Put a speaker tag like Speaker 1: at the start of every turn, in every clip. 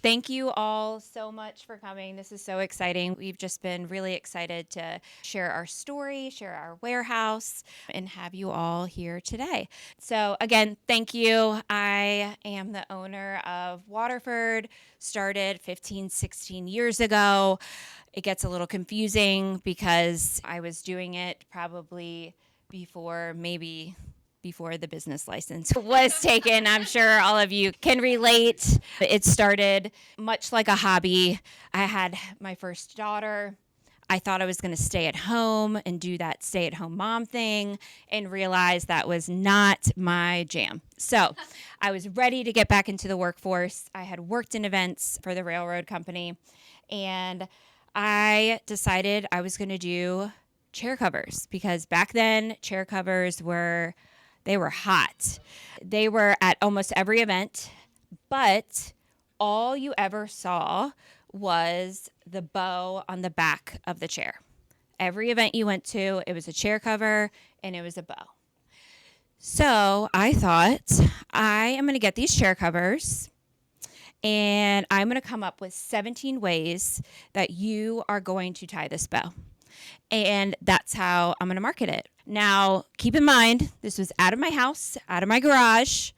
Speaker 1: Thank you all so much for coming. This is so exciting. We've just been really excited to share our story, share our warehouse, and have you all here today. So, again, thank you. I am the owner of Waterford, started 15, 16 years ago. It gets a little confusing because I was doing it probably before the business license was taken. I'm sure all of you can relate. It started much like a hobby. I had my first daughter. I thought I was going to stay at home and do that stay at home mom thing and realized that was not my jam. So I was ready to get back into the workforce. I had worked in events for the railroad company, and I decided I was going to do chair covers because back then chair covers were hot. They were at almost every event, but all you ever saw was the bow on the back of the chair. Every event you went to, it was a chair cover and it was a bow. So I thought, I am going to get these chair covers and I'm going to come up with 17 ways that you are going to tie this bow. And that's how I'm going to market it. Now, keep in mind, this was out of my house, out of my garage.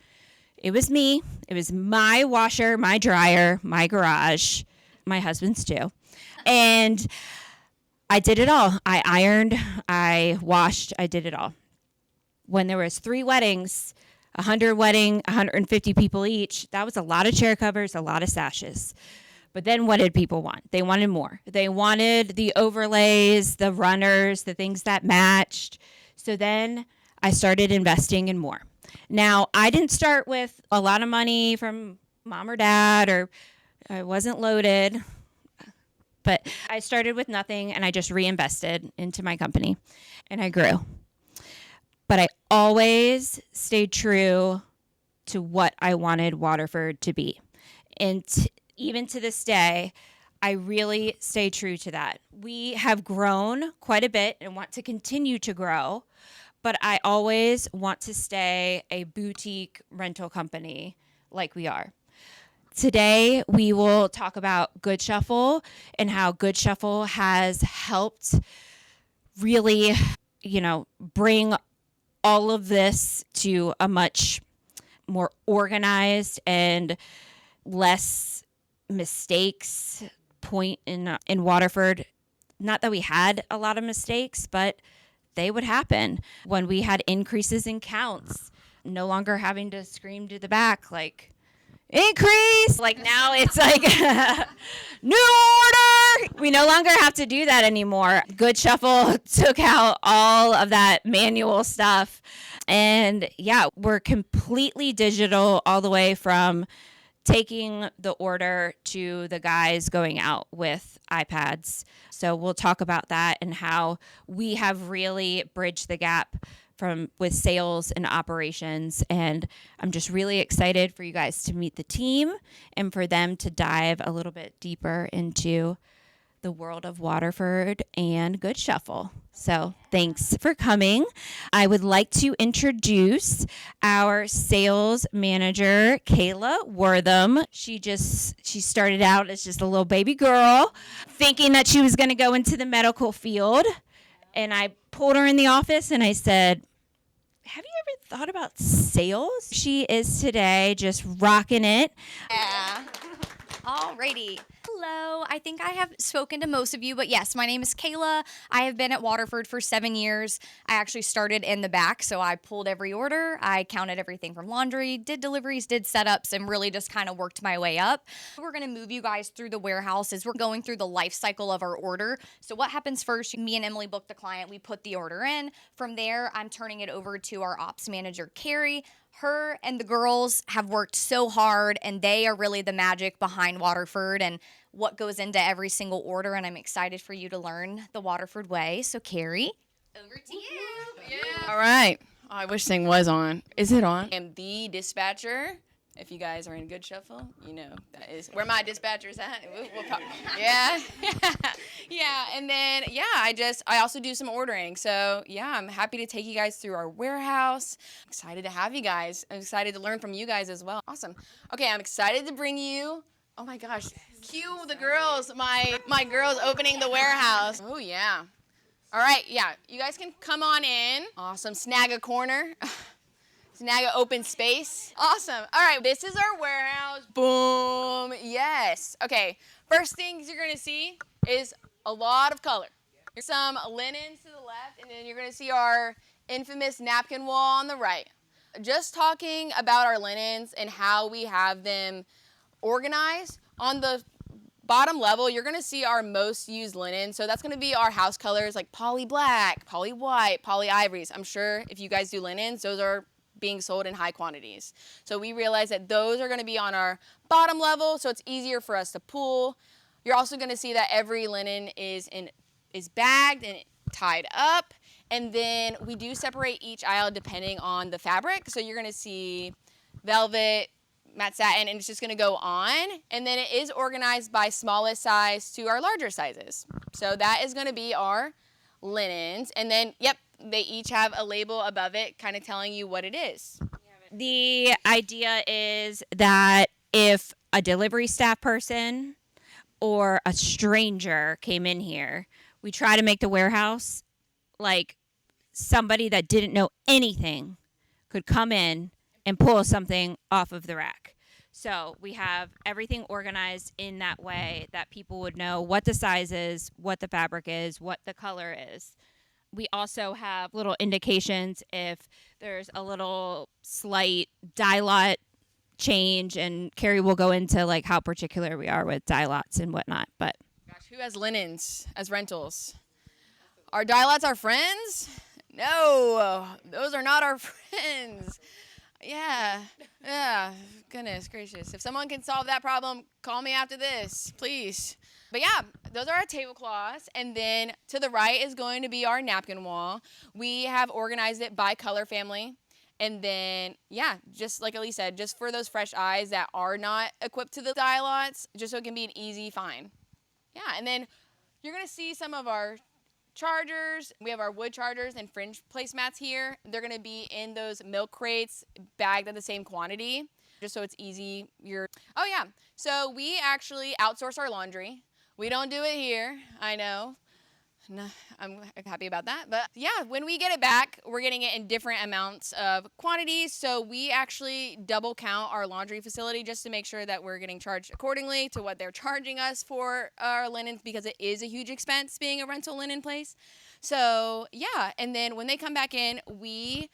Speaker 1: It was me. It was my washer, my dryer, my garage, my husband's too. And I did it all. I ironed, I washed, I did it all. When there was 3 weddings, 100 wedding, 150 people each, that was a lot of chair covers, a lot of sashes. But then what did people want? They wanted more. They wanted the overlays, the runners, the things that matched. So then I started investing in more. Now, I didn't start with a lot of money from mom or dad, or I wasn't loaded, but I started with nothing and I just reinvested into my company and I grew. But I always stayed true to what I wanted Waterford to be. And even to this day, I really stay true to that. We have grown quite a bit and want to continue to grow, but I always want to stay a boutique rental company like we are. Today, we will talk about Goodshuffle and how Goodshuffle has helped really, bring all of this to a much more organized and less mistakes point in Waterford. Not that we had a lot of mistakes, but they would happen when we had increases in counts. No longer having to scream to the back like, increase! Like now it's like, new order! We no longer have to do that anymore. Goodshuffle took out all of that manual stuff. And yeah, we're completely digital all the way from taking the order to the guys going out with iPads. So we'll talk about that and how we have really bridged the gap with sales and operations. And I'm just really excited for you guys to meet the team and for them to dive a little bit deeper into the world of Waterford and Goodshuffle. So thanks for coming. I would like to introduce our sales manager, Kayla Wortham. She started out as just a little baby girl, thinking that she was going to go into the medical field. And I pulled her in the office and I said, have you ever thought about sales? She is today just rocking it.
Speaker 2: Yeah. Alrighty. Hello. I think I have spoken to most of you, but yes, my name is Kayla. I have been at Waterford for 7 years. I actually started in the back, so I pulled every order. I counted everything from laundry, did deliveries, did setups, and really just kind of worked my way up. We're going to move you guys through the warehouse as we're going through the life cycle of our order. So what happens first? Me and Emily book the client. We put the order in. From there, I'm turning it over to our ops manager, Carrie. Her and the girls have worked so hard, and they are really the magic behind Waterford and what goes into every single order, and I'm excited for you to learn the Waterford way. So, Carrie, over to you.
Speaker 3: Yeah. All right. Oh, I wish thing was on. Is it on? I am the dispatcher. If you guys are in Goodshuffle, you know that is where my dispatcher's at. Yeah. Yeah. And then, I also do some ordering. So, yeah, I'm happy to take you guys through our warehouse. I'm excited to have you guys. I'm excited to learn from you guys as well. Awesome. Okay, I'm excited to bring you Oh my gosh. Cue the girls. My girls opening the warehouse. Oh yeah. All right, yeah. You guys can come on in. Awesome. Snag a corner. Snag an open space. Awesome. All right, this is our warehouse. Boom. Yes. Okay. First things you're gonna see is a lot of color. Some linens to the left, and then you're gonna see our infamous napkin wall on the right. Just talking about our linens and how we have them organized. On the bottom level, you're gonna see our most used linen. So that's gonna be our house colors like poly black, poly white, poly ivories. I'm sure if you guys do linens, those are being sold in high quantities. So we realize that those are gonna be on our bottom level, so it's easier for us to pull. You're also gonna see that every linen is bagged and tied up. And then we do separate each aisle depending on the fabric. So you're gonna see velvet, matte satin, and it's just gonna go on. And then it is organized by smallest size to our larger sizes. So that is gonna be our linens. And then, yep, they each have a label above it kind of telling you what it is.
Speaker 1: The idea is that if a delivery staff person or a stranger came in here, we try to make the warehouse like somebody that didn't know anything could come in and pull something off of the rack. So we have everything organized in that way that people would know what the size is, what the fabric is, what the color is. We also have little indications if there's a little slight dye lot change, and Carrie will go into like how particular we are with dye lots and whatnot. But
Speaker 3: Gosh, who has linens as rentals? Are dye lots our friends? No, those are not our friends. Yeah, goodness gracious. If someone can solve that problem, call me after this, please. But yeah, those are our tablecloths. And then to the right is going to be our napkin wall. We have organized it by color family. And then, yeah, just like Elise said, just for those fresh eyes that are not equipped to the dye lots, just so it can be an easy find. Yeah, and then you're going to see some of our chargers. We have our wood chargers and fringe placemats here. They're going to be in those milk crates, bagged at the same quantity, just so it's easy. Oh yeah, so we actually outsource our laundry. We don't do it here, I know. No, I'm happy about that. But yeah, when we get it back, we're getting it in different amounts of quantities. So we actually double count our laundry facility just to make sure that we're getting charged accordingly to what they're charging us for our linens, because it is a huge expense being a rental linen place. So yeah, and then when they come back in, we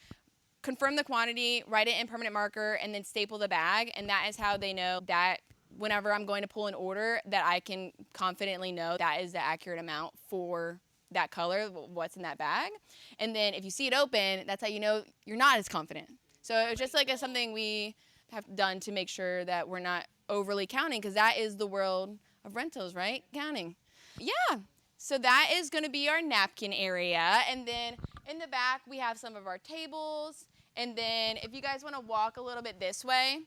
Speaker 3: confirm the quantity, write it in permanent marker, and then staple the bag. And that is how they know that whenever I'm going to pull an order, that I can confidently know that is the accurate amount for that color, what's in that bag. And then if you see it open, that's how you know you're not as confident. So it's just like something we have done to make sure that we're not overly counting, because that is the world of rentals, right? Counting. Yeah. So that is going to be our napkin area. And then in the back, we have some of our tables. And then if you guys want to walk a little bit this way,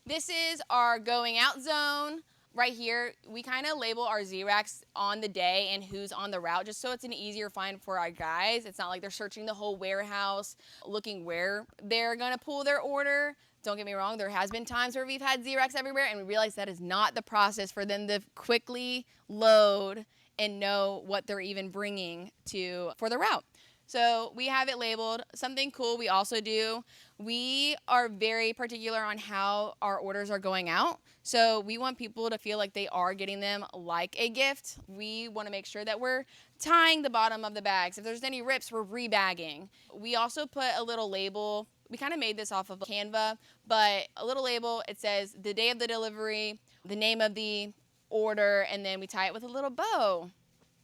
Speaker 3: this is our going out zone. Right here, we kind of label our Z-Racks on the day and who's on the route, just so it's an easier find for our guys. It's not like they're searching the whole warehouse, looking where they're gonna pull their order. Don't get me wrong, there has been times where we've had Z-Racks everywhere, and we realize that is not the process for them to quickly load and know what they're even bringing for the route. So we have it labeled. Something cool we also do, we are very particular on how our orders are going out. So we want people to feel like they are getting them like a gift. We want to make sure that we're tying the bottom of the bags. If there's any rips, we're rebagging. We also put a little label. We kind of made this off of Canva, but a little label. It says the day of the delivery, the name of the order, and then we tie it with a little bow.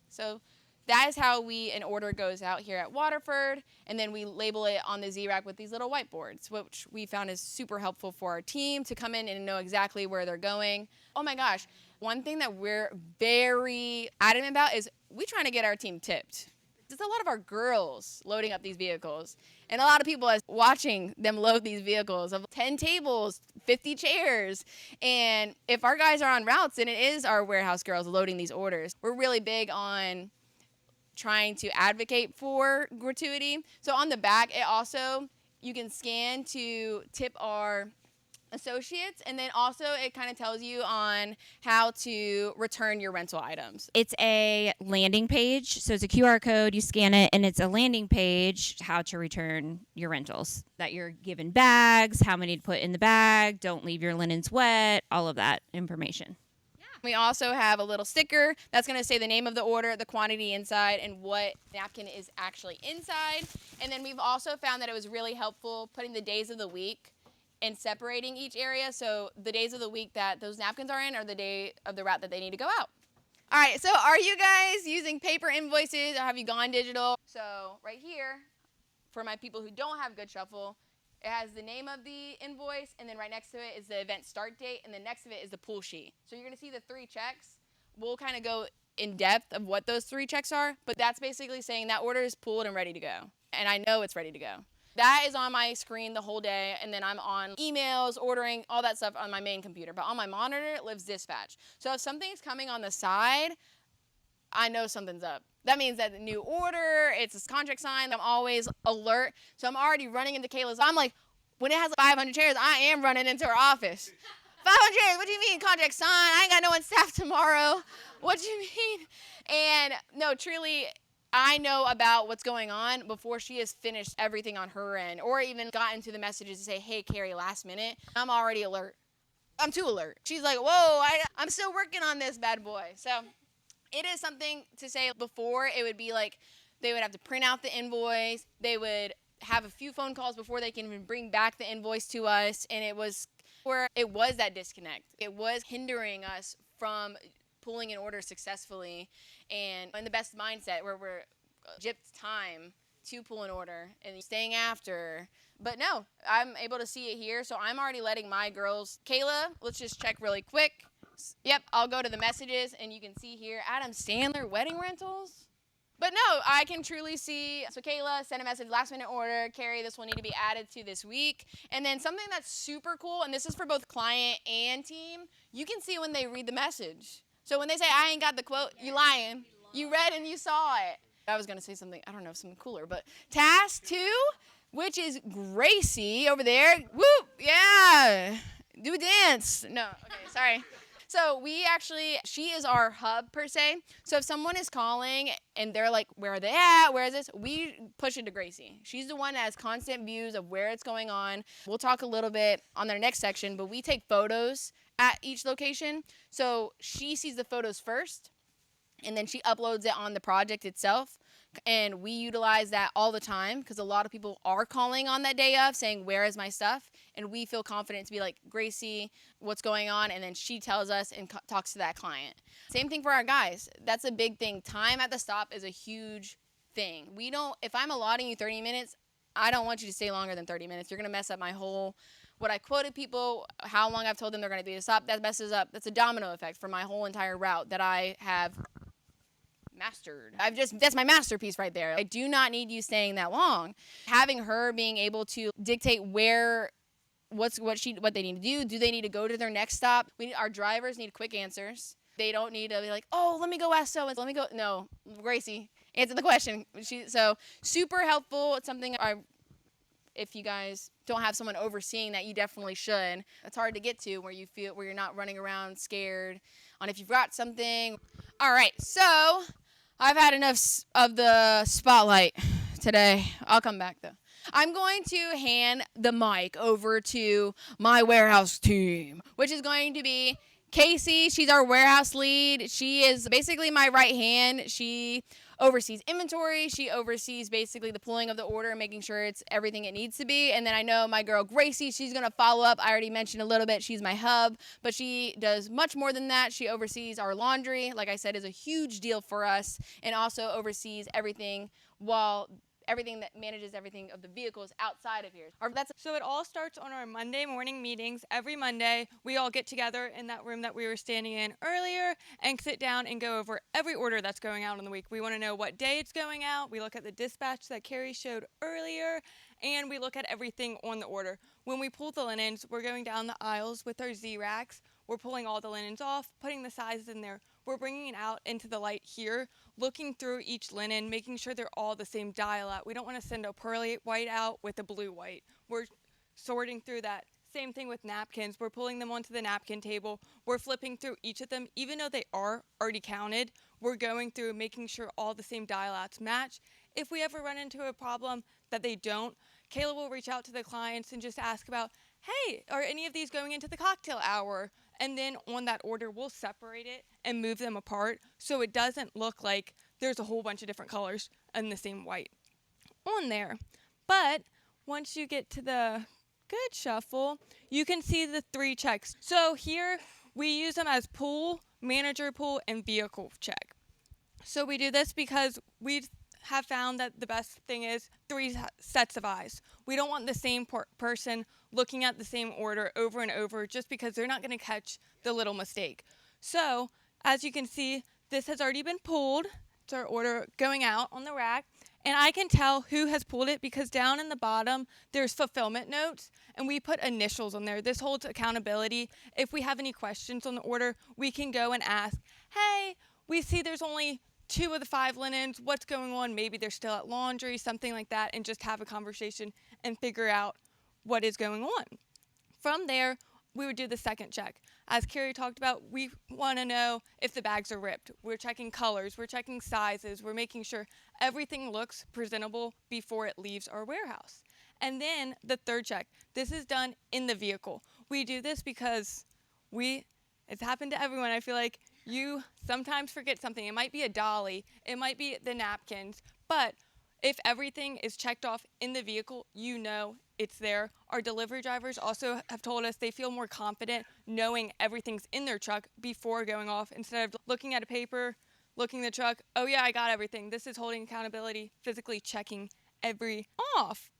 Speaker 3: So that is how an order goes out here at Waterford, and then we label it on the Z-Rack with these little whiteboards, which we found is super helpful for our team to come in and know exactly where they're going. Oh my gosh, one thing that we're very adamant about is we trying to get our team tipped. There's a lot of our girls loading up these vehicles, and a lot of people is watching them load these vehicles of 10 tables, 50 chairs. And if our guys are on routes, and it is our warehouse girls loading these orders, we're really big on trying to advocate for gratuity. So on the back, it also, you can scan to tip our associates, and then also it kind of tells you on how to return your rental items.
Speaker 1: It's a landing page. So it's a QR code, you scan it, and it's a landing page how to return your rentals. That you're given bags, how many to put in the bag, don't leave your linens wet, all of that information.
Speaker 3: We also have a little sticker that's going to say the name of the order, the quantity inside, and what napkin is actually inside. And then we've also found that it was really helpful putting the days of the week and separating each area. So the days of the week that those napkins are in are the day of the route that they need to go out. All right, so are you guys using paper invoices or have you gone digital? So right here, for my people who don't have Goodshuffle, it has the name of the invoice, and then right next to it is the event start date, and then next to it is the pull sheet. So you're going to see the 3 checks. We'll kind of go in depth of what those 3 checks are, but that's basically saying that order is pulled and ready to go. And I know it's ready to go. That is on my screen the whole day, and then I'm on emails, ordering, all that stuff on my main computer. But on my monitor lives dispatch. So if something's coming on the side, I know something's up. That means that the new order, it's a contract signed. I'm always alert. So I'm already running into Kayla's. I'm like, when it has 500 chairs, I am running into her office. 500 chairs, what do you mean contract signed? I ain't got no one staff tomorrow. What do you mean? And no, truly, I know about what's going on before she has finished everything on her end or even gotten to the messages to say, hey, Carrie, last minute. I'm already alert. I'm too alert. She's like, whoa, I'm still working on this bad boy. So it is something to say before. It would be like they would have to print out the invoice. They would have a few phone calls before they can even bring back the invoice to us. And it was where it was that disconnect. It was hindering us from pulling an order successfully and in the best mindset where we're gypped time to pull an order and staying after. But no, I'm able to see it here. So I'm already letting my girls. Kayla, let's just check really quick. Yep, I'll go to the messages, and you can see here, Adam Sandler wedding rentals. But no, I can truly see. So Kayla sent a message, last minute order. Carrie, this will need to be added to this week. And then something that's super cool, and this is for both client and team, you can see when they read the message. So when they say, I ain't got the quote, you lying. You read and you saw it. I was going to say something, I don't know, something cooler. But task 2, which is Gracie over there. Whoop, yeah. Do a dance. No, okay, sorry. So she is our hub per se. So if someone is calling and they're like, where are they at? Where is this? We push it to Gracie. She's the one that has constant views of where it's going on. We'll talk a little bit on their next section, but we take photos at each location. So she sees the photos first, and then she uploads it on the project itself. And we utilize that all the time because a lot of people are calling on that day of saying, where is my stuff? And we feel confident to be like, Gracie, what's going on? And then she tells us and talks to that client. Same thing for our guys. That's a big thing. Time at the stop is a huge thing. If I'm allotting you 30 minutes, I don't want you to stay longer than 30 minutes. You're going to mess up what I quoted people, how long I've told them they're going to be to stop. That messes up. That's a domino effect for my whole entire route that I have mastered. That's my masterpiece right there. I do not need you staying that long. Having her being able to dictate what they need to do. Do they need to go to their next stop? Our drivers need quick answers. They don't need to be like, oh, let me go ask so-and-so. Let me go. No, Gracie, answer the question. So super helpful. It's something if you guys don't have someone overseeing that, you definitely should. It's hard to get to where you're not running around scared on if you've got something. All right, so I've had enough of the spotlight today. I'll come back though. I'm going to hand the mic over to my warehouse team, which is going to be Casey. She's our warehouse lead. She is basically my right hand. She oversees inventory. She oversees basically the pulling of the order, making sure it's everything it needs to be. And then I know my girl Gracie, she's going to follow up. I already mentioned a little bit. She's my hub, but she does much more than that. She oversees our laundry, like I said, is a huge deal for us, and also oversees everything that manages everything of the vehicles outside of here.
Speaker 4: So it all starts on our Monday morning meetings. Every Monday, we all get together in that room that we were standing in earlier and sit down and go over every order that's going out in the week. We want to know what day it's going out. We look at the dispatch that Carrie showed earlier, and we look at everything on the order. When we pull the linens, we're going down the aisles with our Z-racks. We're pulling all the linens off, putting the sizes in there. We're bringing it out into the light here, looking through each linen, making sure they're all the same dial out. We don't want to send a pearly white out with a blue white. We're sorting through that Same thing with napkins. We're pulling them onto the napkin table. We're flipping through each of them. Even though they are already counted, we're going through making sure all the same dial outs match. If we ever run into a problem that they don't, Kayla will reach out to the clients and just ask about, hey, are any of these going into the cocktail hour? And then on that order, we'll separate it and move them apart so it doesn't look like there's a whole bunch of different colors and the same white on there. But once you get to the Goodshuffle, you can see the 3 checks. So here we use them as pull, manager pull, and vehicle check. So we do this because we have found that the best thing is 3 sets of eyes. We don't want the same person looking at the same order over and over just because they're not going to catch the little mistake. So as you can see, this has already been pulled. It's our order going out on the rack. And I can tell who has pulled it because down in the bottom, there's fulfillment notes, and we put initials on there. This holds accountability. If we have any questions on the order, we can go and ask, hey, we see there's only 2 of the 5 linens. What's going on? Maybe they're still at laundry, something like that, and just have a conversation and figure out what is going on. From there, we would do the second check. As Carrie talked about, we want to know if the bags are ripped. We're checking colors, we're checking sizes, we're making sure everything looks presentable before it leaves our warehouse. And then the third check. This is done in the vehicle. We do this because it's happened to everyone. I feel like you sometimes forget something. It might be a dolly, it might be the napkins, but if everything is checked off in the vehicle, you know it's there. Our delivery drivers also have told us they feel more confident knowing everything's in their truck before going off instead of looking at a paper, looking at the truck, oh yeah, I got everything. This is holding accountability, physically checking every off.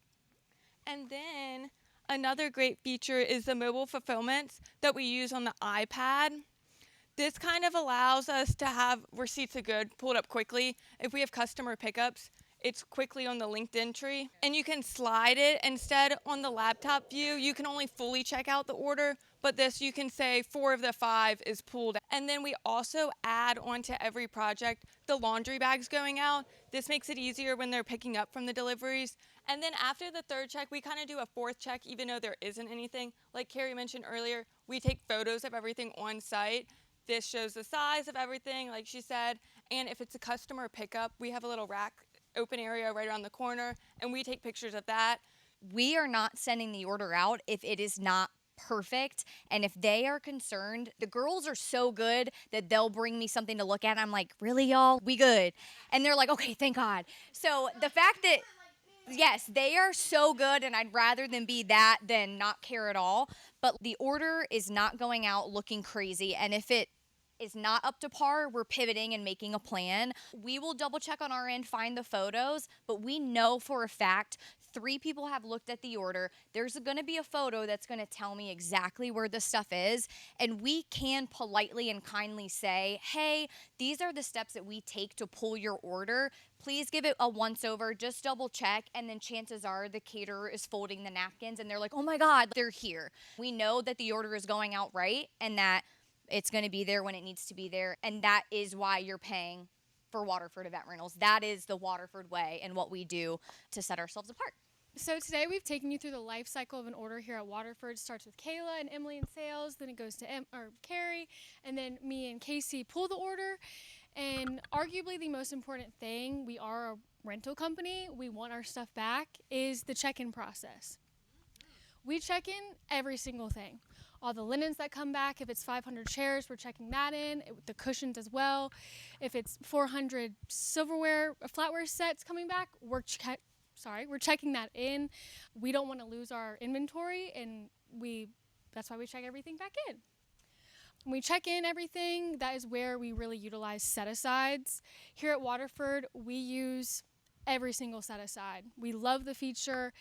Speaker 4: And then another great feature is the mobile fulfillments that we use on the iPad. This kind of allows us to have receipts of good pulled up quickly. If we have customer pickups, it's quickly on the linked entry, and you can slide it. Instead, on the laptop view, you can only fully check out the order, but this you can say 4 of the 5 is pulled. And then we also add onto every project the laundry bags going out. This makes it easier when they're picking up from the deliveries. And then after the third check, we kind of do a 4th check, even though there isn't anything. Like Carrie mentioned earlier, we take photos of everything on site. This shows the size of everything, like she said. And if it's a customer pickup, we have a little rack open area right around the corner, and we take pictures of that.
Speaker 2: We are not sending the order out if it is not perfect. And if they are concerned, the girls are so good that they'll bring me something to look at. I'm like, really, y'all? We good? And they're like, okay, thank God. So the fact that, yes, they are so good, and I'd rather them be that than not care at all. But the order is not going out looking crazy. And if it is not up to par, we're pivoting and making a plan. We will double check on our end, find the photos, but we know for a fact 3 people have looked at the order. There's going to be a photo that's going to tell me exactly where the stuff is, and we can politely and kindly say, hey, these are the steps that we take to pull your order. Please give it a once over, just double check, and then chances are the caterer is folding the napkins and they're like, oh my God, they're here. We know that the order is going out right and that it's going to be there when it needs to be there, and that is why you're paying for Waterford Event Rentals. That is the Waterford way and what we do to set ourselves apart.
Speaker 5: So today we've taken you through the life cycle of an order here at Waterford. It starts with Kayla and Emily in sales, then it goes to Carrie, and then me and Casey pull the order. And arguably the most important thing, we are a rental company, we want our stuff back, is the check-in process. We check in every single thing. All the linens that come back, if it's 500 chairs, we're checking that in, the cushions as well. If it's 400 silverware, flatware sets coming back, we're checking that in. We don't want to lose our inventory, and that's why we check everything back in. When we check in everything, that is where we really utilize set-asides. Here at Waterford, we use every single set-aside. We love the feature,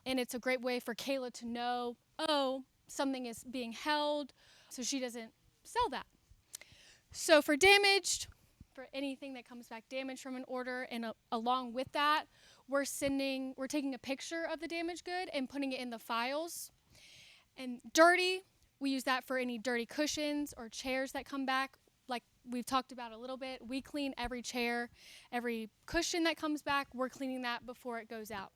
Speaker 5: and it's a great way for Kayla to know, oh, something is being held, so she doesn't sell that. So for damaged, for anything that comes back damaged from an order, and along with that, we're taking a picture of the damaged good and putting it in the files. And dirty, we use that for any dirty cushions or chairs that come back. Like we've talked about a little bit, we clean every chair, every cushion that comes back, we're cleaning that before it goes out.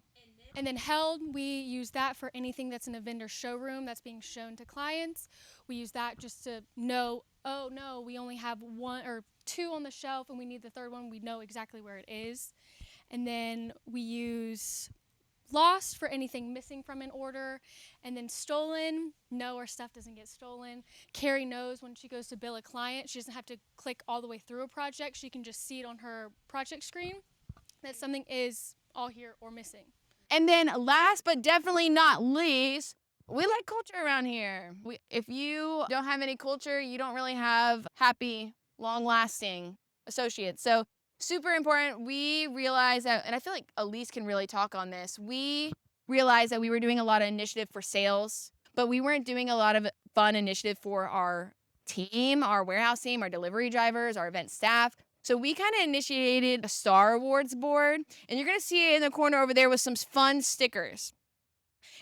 Speaker 5: And then held, we use that for anything that's in a vendor showroom that's being shown to clients. We use that just to know, oh no, we only have one or two on the shelf and we need the third one. We know exactly where it is. And then we use lost for anything missing from an order. And then stolen, no, our stuff doesn't get stolen. Carrie knows when she goes to bill a client, she doesn't have to click all the way through a project. She can just see it on her project screen that something is all here or missing.
Speaker 3: And then last but definitely not least, we like culture around here. If you don't have any culture, you don't really have happy, long-lasting associates. So super important. We realized that, and I feel like Elise can really talk on this. We realized that we were doing a lot of initiative for sales, but we weren't doing a lot of fun initiative for our team, our warehouse team, our delivery drivers, our event staff. So we kind of initiated a Star Awards board, and you're going to see it in the corner over there with some fun stickers.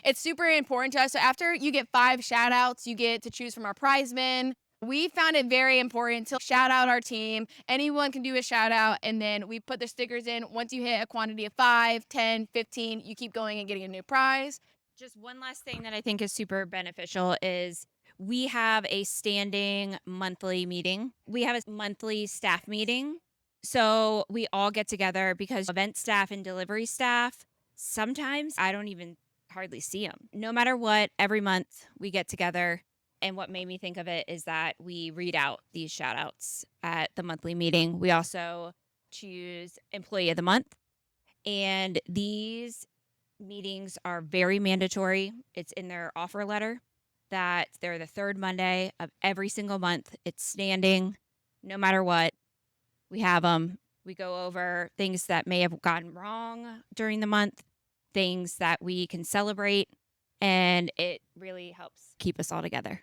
Speaker 3: It's super important to us. So after you get 5 shout outs, you get to choose from our prize men. We found it very important to shout out our team. Anyone can do a shout out, and then we put the stickers in. Once you hit a quantity of 5, 10, 15, you keep going and getting a new prize.
Speaker 1: Just one last thing that I think is super beneficial is we have a standing monthly meeting. We have a monthly staff meeting. So we all get together because event staff and delivery staff, sometimes I don't even hardly see them. No matter what, every month we get together. And what made me think of it is that we read out these shout outs at the monthly meeting. We also choose employee of the month. And these meetings are very mandatory. It's in their offer letter that they're the third Monday of every single month. It's standing, no matter what. We have them. We go over things that may have gone wrong during the month, things that we can celebrate, and it really helps keep us all together.